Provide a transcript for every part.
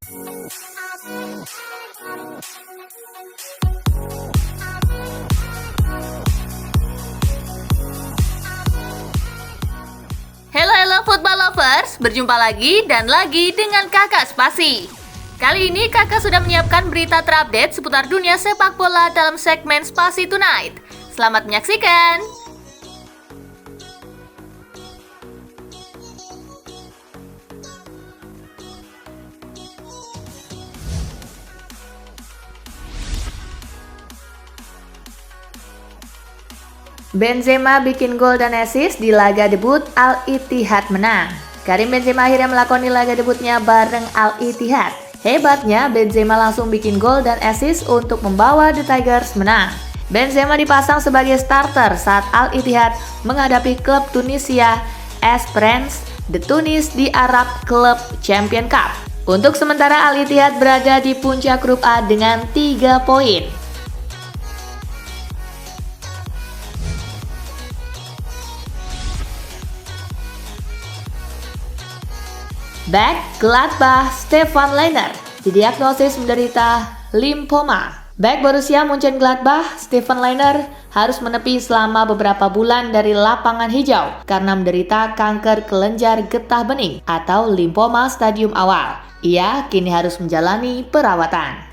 Halo football lovers, berjumpa lagi dan lagi dengan Kakak Spasi. Kali ini Kakak sudah menyiapkan berita terupdate seputar dunia sepak bola dalam segmen Spasi Tonight. Selamat menyaksikan. Benzema bikin gol dan assist di laga debut Al-Ittihad menang. Karim Benzema akhirnya melakoni laga debutnya bareng Al-Ittihad. Hebatnya, Benzema langsung bikin gol dan assist untuk membawa The Tigers menang. Benzema dipasang sebagai starter saat Al-Ittihad menghadapi klub Tunisia Esperance de Tunis di Arab Club Champion Cup. Untuk sementara Al-Ittihad berada di puncak grup A dengan 3 poin. Back Gladbach Stefan Leiner didiagnosis menderita limfoma. Back Borussia Mönchengladbach Stefan Leiner harus menepi selama beberapa bulan dari lapangan hijau karena menderita kanker kelenjar getah bening atau limfoma stadium awal. Ia kini harus menjalani perawatan.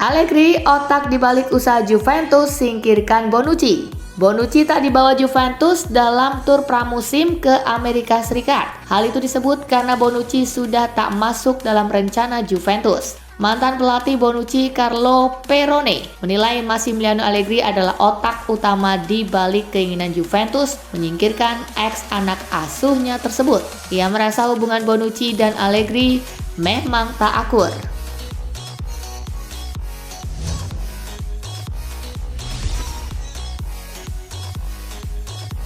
Allegri otak dibalik usaha Juventus singkirkan Bonucci. Bonucci tak dibawa Juventus dalam tur pramusim ke Amerika Serikat. Hal itu disebut karena Bonucci sudah tak masuk dalam rencana Juventus. Mantan pelatih Bonucci Carlo Perone menilai Massimiliano Allegri adalah otak utama di balik keinginan Juventus menyingkirkan ex anak asuhnya tersebut. Ia merasa hubungan Bonucci dan Allegri memang tak akur.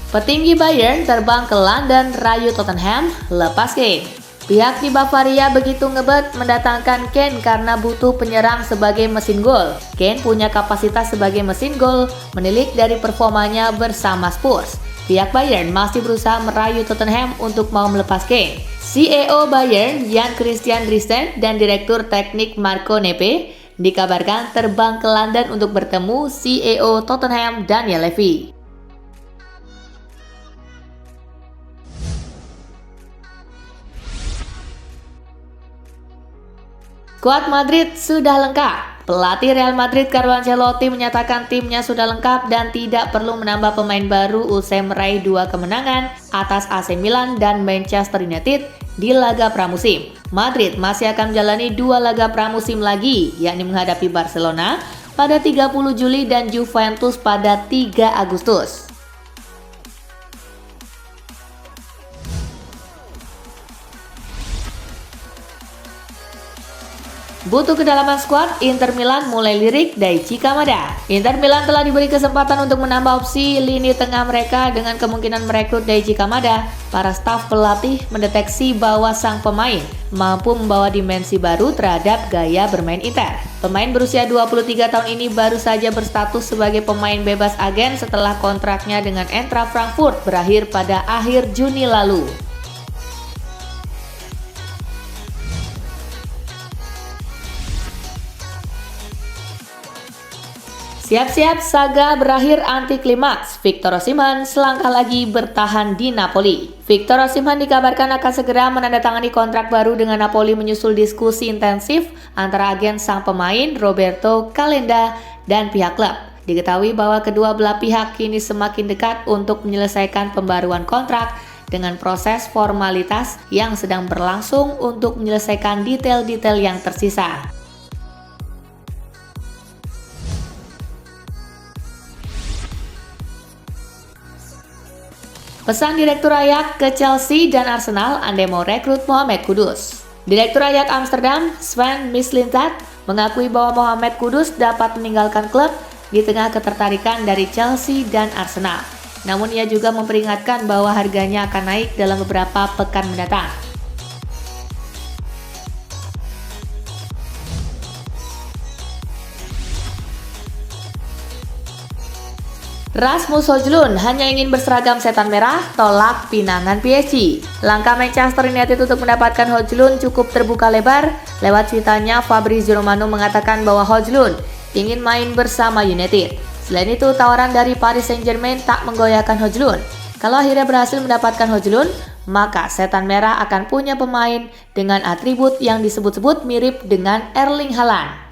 Petinggi Bayern terbang ke London rayu Tottenham lepas Kane. Pihak di Bavaria begitu ngebet mendatangkan Kane karena butuh penyerang sebagai mesin gol. Kane punya kapasitas sebagai mesin gol menilik dari performanya bersama Spurs. Pihak Bayern masih berusaha merayu Tottenham untuk mau melepas Kane. CEO Bayern Jan Christian Driessen dan Direktur Teknik Marco Nepe dikabarkan terbang ke London untuk bertemu CEO Tottenham Daniel Levy. Skuad Madrid sudah lengkap. Pelatih Real Madrid Carlo Ancelotti menyatakan timnya sudah lengkap dan tidak perlu menambah pemain baru usai meraih 2 kemenangan atas AC Milan dan Manchester United di laga pramusim. Madrid masih akan menjalani 2 laga pramusim lagi, yakni menghadapi Barcelona pada 30 Juli dan Juventus pada 3 Agustus. Butuh kedalaman skuad, Inter Milan mulai lirik Daichi Kamada. Inter Milan telah diberi kesempatan untuk menambah opsi lini tengah mereka dengan kemungkinan merekrut Daichi Kamada. Para staf pelatih mendeteksi bahwa sang pemain mampu membawa dimensi baru terhadap gaya bermain Inter. Pemain berusia 23 tahun ini baru saja berstatus sebagai pemain bebas agen setelah kontraknya dengan Eintracht Frankfurt berakhir pada akhir Juni lalu. Siap-siap saga berakhir anti klimaks. Victor Osimhen selangkah lagi bertahan di Napoli. Victor Osimhen dikabarkan akan segera menandatangani kontrak baru dengan Napoli menyusul diskusi intensif antara agen sang pemain Roberto Calenda dan pihak klub. Diketahui bahwa kedua belah pihak kini semakin dekat untuk menyelesaikan pembaruan kontrak dengan proses formalitas yang sedang berlangsung untuk menyelesaikan detail-detail yang tersisa. Pesan Direktur Ajax ke Chelsea dan Arsenal andai mau rekrut Mohamed Kudus. Direktur Ajax Amsterdam, Sven Mislintat, mengakui bahwa Mohamed Kudus dapat meninggalkan klub di tengah ketertarikan dari Chelsea dan Arsenal. Namun ia juga memperingatkan bahwa harganya akan naik dalam beberapa pekan mendatang. Rasmus Højlund hanya ingin berseragam setan merah, tolak pinangan PSG. Langkah Manchester United untuk mendapatkan Højlund cukup terbuka lebar. Lewat tweetannya, Fabrizio Romano mengatakan bahwa Højlund ingin main bersama United. Selain itu, tawaran dari Paris Saint-Germain tak menggoyahkan Højlund. Kalau akhirnya berhasil mendapatkan Højlund, maka setan merah akan punya pemain dengan atribut yang disebut-sebut mirip dengan Erling Haaland.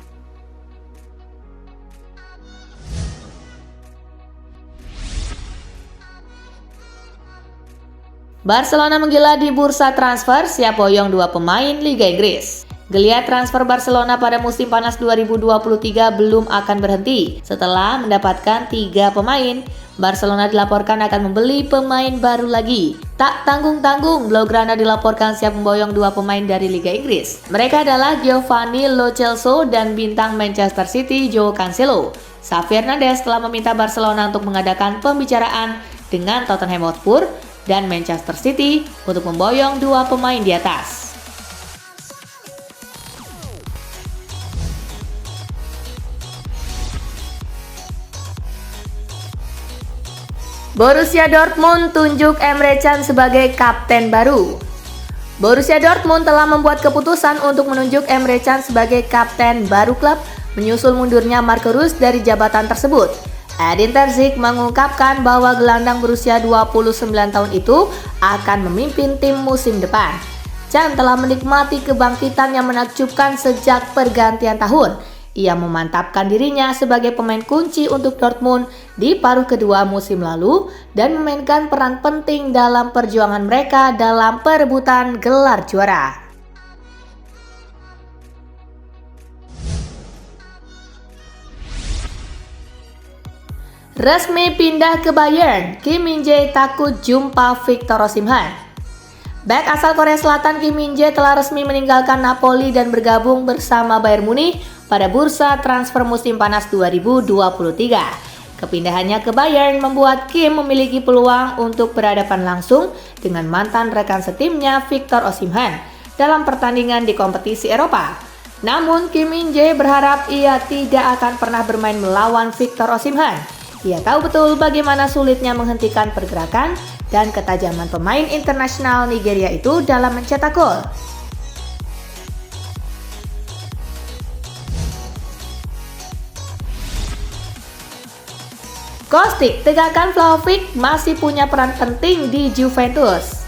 Barcelona menggila di bursa transfer, siap boyong 2 pemain Liga Inggris. Geliat transfer Barcelona pada musim panas 2023 belum akan berhenti. Setelah mendapatkan 3 pemain, Barcelona dilaporkan akan membeli pemain baru lagi. Tak tanggung-tanggung, Blaugrana dilaporkan siap memboyong 2 pemain dari Liga Inggris. Mereka adalah Giovanni Lo Celso dan bintang Manchester City Joao Cancelo. Xavi Hernandez telah meminta Barcelona untuk mengadakan pembicaraan dengan Tottenham Hotspur dan Manchester City untuk memboyong 2 pemain di atas. Borussia Dortmund tunjuk Emre Can sebagai kapten baru. Borussia Dortmund telah membuat keputusan untuk menunjuk Emre Can sebagai kapten baru klub, menyusul mundurnya Marco Reus dari jabatan tersebut. Edin Terzic mengungkapkan bahwa gelandang berusia 29 tahun itu akan memimpin tim musim depan. Can telah menikmati kebangkitan yang menakjubkan sejak pergantian tahun. Ia memantapkan dirinya sebagai pemain kunci untuk Dortmund di paruh kedua musim lalu dan memainkan peran penting dalam perjuangan mereka dalam perebutan gelar juara. Resmi pindah ke Bayern, Kim Min-jae takut jumpa Victor Osimhen. Bek asal Korea Selatan Kim Min-jae telah resmi meninggalkan Napoli dan bergabung bersama Bayern Munich pada bursa transfer musim panas 2023. Kepindahannya ke Bayern membuat Kim memiliki peluang untuk berhadapan langsung dengan mantan rekan setimnya Victor Osimhen dalam pertandingan di kompetisi Eropa. Namun Kim Min-jae berharap ia tidak akan pernah bermain melawan Victor Osimhen. Ia tahu betul bagaimana sulitnya menghentikan pergerakan dan ketajaman pemain internasional Nigeria itu dalam mencetak gol. Kostic tegakkan Vlahovic masih punya peran penting di Juventus.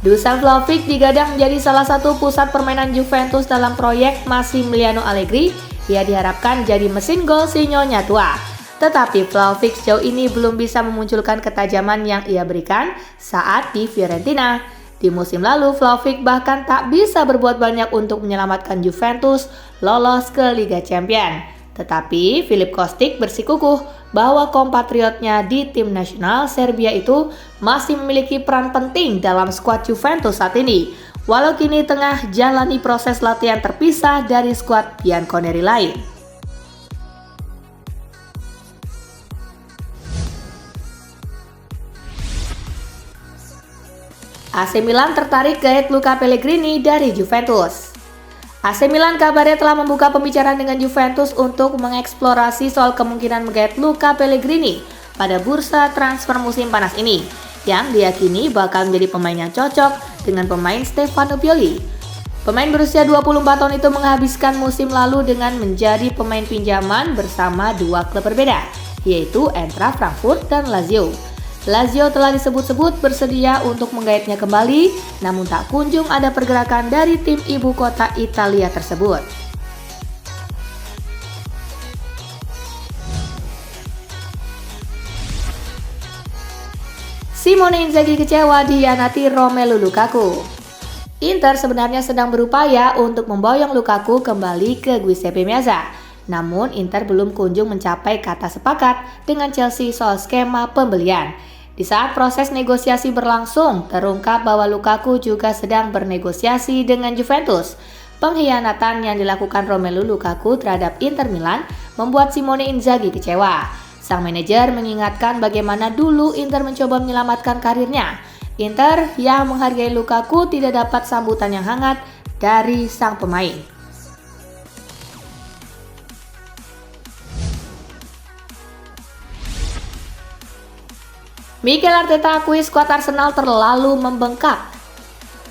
Dusan Vlahovic digadang menjadi salah satu pusat permainan Juventus dalam proyek Massimiliano Allegri. Ia diharapkan jadi mesin gol si nyonya tua. Tetapi Vlahovic sejauh ini belum bisa memunculkan ketajaman yang ia berikan saat di Fiorentina. Di musim lalu, Vlahovic bahkan tak bisa berbuat banyak untuk menyelamatkan Juventus lolos ke Liga Champions. Tetapi Filip Kostic bersikukuh bahwa kompatriotnya di tim nasional Serbia itu masih memiliki peran penting dalam skuad Juventus saat ini, walau kini tengah jalani proses latihan terpisah dari skuad Bianconeri lain. AC Milan tertarik gait Luca Pellegrini dari Juventus. AC Milan kabarnya telah membuka pembicaraan dengan Juventus untuk mengeksplorasi soal kemungkinan menggait Luca Pellegrini pada bursa transfer musim panas ini, yang diyakini bakal menjadi pemain yang cocok dengan pemain Stefano Pioli. Pemain berusia 24 tahun itu menghabiskan musim lalu dengan menjadi pemain pinjaman bersama 2 klub berbeda, yaitu Eintracht Frankfurt dan Lazio. Lazio telah disebut-sebut bersedia untuk menggaitnya kembali, namun tak kunjung ada pergerakan dari tim ibu kota Italia tersebut. Simone Inzaghi kecewa dihianati Romelu Lukaku. Inter sebenarnya sedang berupaya untuk memboyong Lukaku kembali ke Giuseppe Meazza. Namun Inter belum kunjung mencapai kata sepakat dengan Chelsea soal skema pembelian. Di saat proses negosiasi berlangsung, terungkap bahwa Lukaku juga sedang bernegosiasi dengan Juventus. Pengkhianatan yang dilakukan Romelu Lukaku terhadap Inter Milan membuat Simone Inzaghi kecewa. Sang manajer mengingatkan bagaimana dulu Inter mencoba menyelamatkan karirnya. Inter yang menghargai Lukaku tidak dapat sambutan yang hangat dari sang pemain. Mikel Arteta akui skuad Arsenal terlalu membengkak.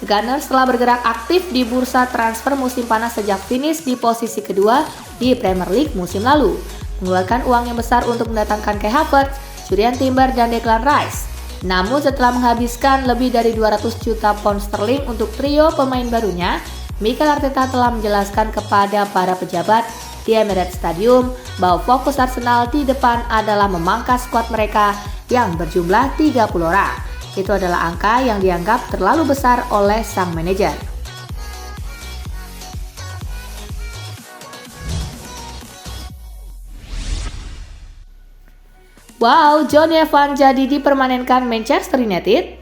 The Gunners telah bergerak aktif di bursa transfer musim panas sejak finish di posisi kedua di Premier League musim lalu, mengeluarkan uang yang besar untuk mendatangkan Kai Havertz, Julian Timber, dan Declan Rice. Namun setelah menghabiskan lebih dari 200 juta pound sterling untuk trio pemain barunya, Mikel Arteta telah menjelaskan kepada para pejabat di Emirates Stadium bahwa fokus Arsenal di depan adalah memangkas skuad mereka yang berjumlah 30 orang. Itu adalah angka yang dianggap terlalu besar oleh sang manajer. Wow, Jonny Evans jadi dipermanenkan Manchester United?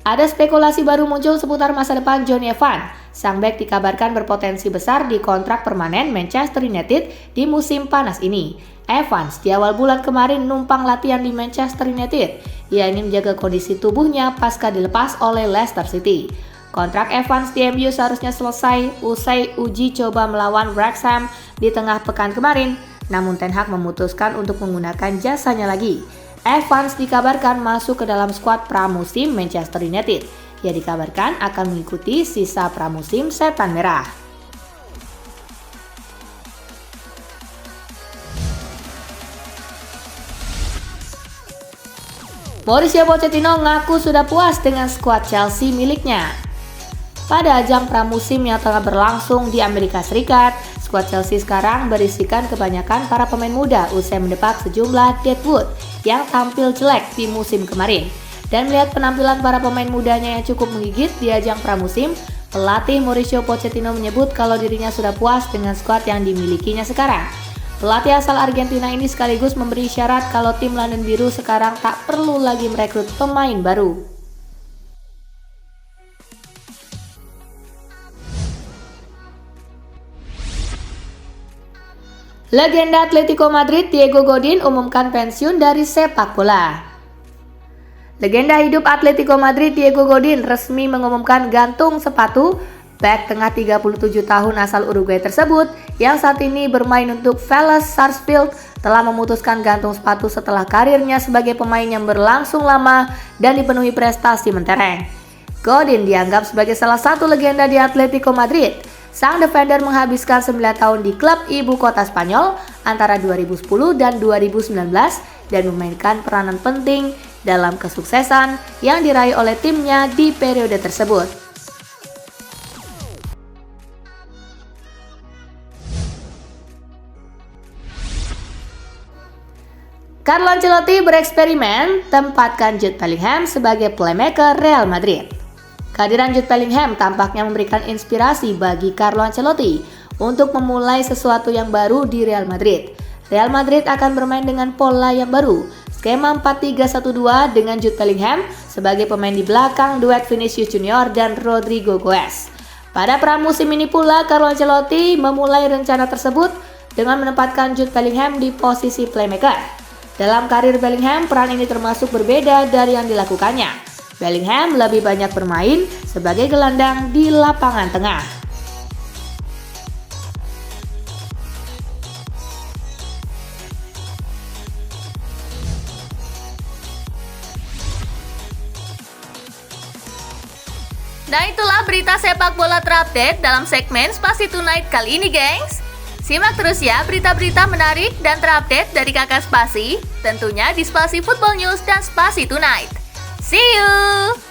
Ada spekulasi baru muncul seputar masa depan Jonny Evans. Sang bek dikabarkan berpotensi besar di kontrak permanen Manchester United di musim panas ini. Evans di awal bulan kemarin numpang latihan di Manchester United. Ia ingin menjaga kondisi tubuhnya pasca dilepas oleh Leicester City. Kontrak Evans di MU seharusnya selesai usai uji coba melawan Wrexham di tengah pekan kemarin. Namun Ten Hag memutuskan untuk menggunakan jasanya lagi. Evans dikabarkan masuk ke dalam skuad pramusim Manchester United. Ia dikabarkan akan mengikuti sisa pramusim Setan Merah. Mauricio Pochettino ngaku sudah puas dengan skuad Chelsea miliknya. Pada ajang pramusim yang tengah berlangsung di Amerika Serikat, skuad Chelsea sekarang berisikan kebanyakan para pemain muda usai mendepak sejumlah deadwood yang tampil jelek di musim kemarin. Dan melihat penampilan para pemain mudanya yang cukup menggigit di ajang pramusim, pelatih Mauricio Pochettino menyebut kalau dirinya sudah puas dengan skuad yang dimilikinya sekarang. Pelatih asal Argentina ini sekaligus memberi isyarat kalau tim London Biru sekarang tak perlu lagi merekrut pemain baru. Legenda Atletico Madrid Diego Godin umumkan pensiun dari sepak bola. Legenda hidup Atletico Madrid Diego Godin resmi mengumumkan gantung sepatu. Bek tengah 37 tahun asal Uruguay tersebut yang saat ini bermain untuk Vélez Sarsfield telah memutuskan gantung sepatu setelah karirnya sebagai pemain yang berlangsung lama dan dipenuhi prestasi mentereng. Godin dianggap sebagai salah satu legenda di Atletico Madrid. Sang defender menghabiskan 9 tahun di klub ibu kota Spanyol antara 2010 dan 2019 dan memainkan peranan penting dalam kesuksesan yang diraih oleh timnya di periode tersebut. Carlo Ancelotti bereksperimen tempatkan Jude Bellingham sebagai playmaker Real Madrid. Kehadiran Jude Bellingham tampaknya memberikan inspirasi bagi Carlo Ancelotti untuk memulai sesuatu yang baru di Real Madrid. Real Madrid akan bermain dengan pola yang baru, skema 4-3-1-2 dengan Jude Bellingham sebagai pemain di belakang duet Vinicius Junior dan Rodrigo Goes. Pada pramusim ini pula Carlo Ancelotti memulai rencana tersebut dengan menempatkan Jude Bellingham di posisi playmaker. Dalam karir Bellingham, peran ini termasuk berbeda dari yang dilakukannya. Bellingham lebih banyak bermain sebagai gelandang di lapangan tengah. Nah itulah berita sepak bola terupdate dalam segmen Spasi Tonight kali ini, gengs. Simak terus ya berita-berita menarik dan terupdate dari Kakak Spasi, tentunya di Spasi Football News dan Spasi Tonight. See you!